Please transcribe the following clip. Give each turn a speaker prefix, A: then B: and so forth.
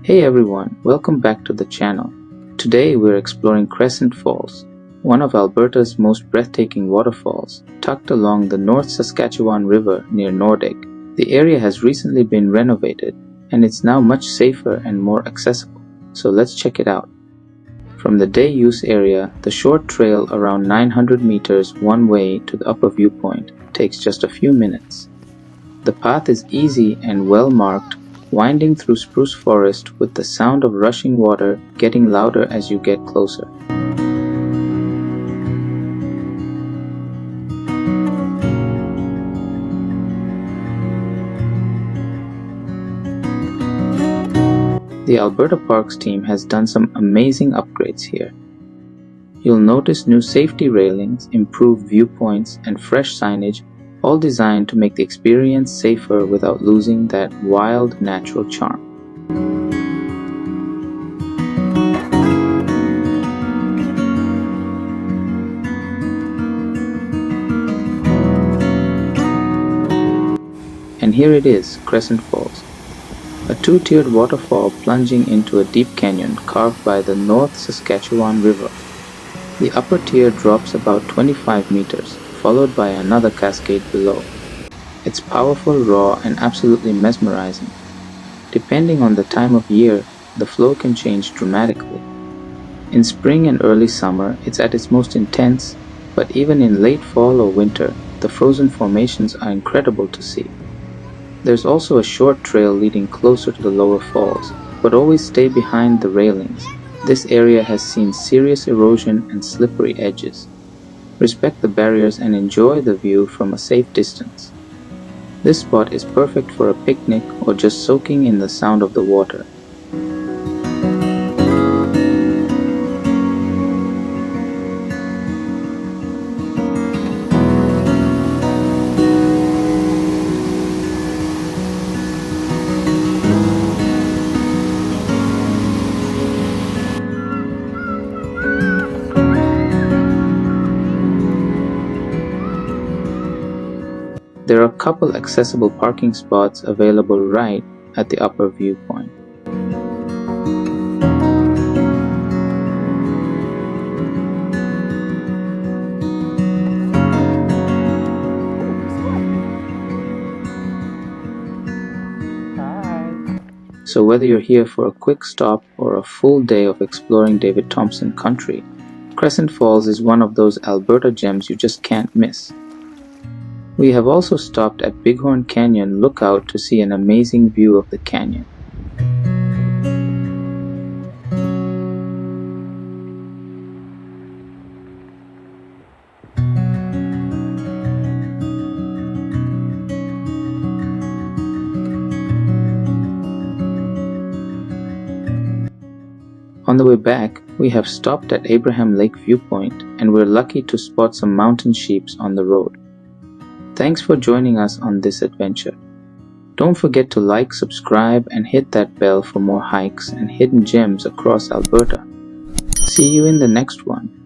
A: Hey everyone, welcome back to the channel. Today we're exploring Crescent Falls, one of Alberta's most breathtaking waterfalls, tucked along the North Saskatchewan River near Nordegg. The area has recently been renovated, and it's now much safer and more accessible, so let's check it out. From the day use area, the short trail around 900 meters one way to the upper viewpoint takes just a few minutes. The path is easy and well marked, winding through spruce forest with the sound of rushing water getting louder as you get closer. The Alberta Parks team has done some amazing upgrades here. You'll notice new safety railings, improved viewpoints, and fresh signage, all designed to make the experience safer without losing that wild, natural charm. And here it is, Crescent Falls, a two-tiered waterfall plunging into a deep canyon carved by the North Saskatchewan River. The upper tier drops about 25 meters, followed by another cascade below. It's powerful, raw, and absolutely mesmerizing. Depending on the time of year, the flow can change dramatically. In spring and early summer, it's at its most intense, but even in late fall or winter, the frozen formations are incredible to see. There's also a short trail leading closer to the lower falls, but always stay behind the railings. This area has seen serious erosion and slippery edges. Respect the barriers and enjoy the view from a safe distance. This spot is perfect for a picnic or just soaking in the sound of the water. There are a couple accessible parking spots available right at the upper viewpoint. So whether you're here for a quick stop or a full day of exploring David Thompson country, Crescent Falls is one of those Alberta gems you just can't miss. We have also stopped at Bighorn Canyon Lookout to see an amazing view of the canyon. On the way back, we have stopped at Abraham Lake Viewpoint, and we're lucky to spot some mountain sheep on the road. Thanks for joining us on this adventure. Don't forget to like, subscribe, and hit that bell for more hikes and hidden gems across Alberta. See you in the next one.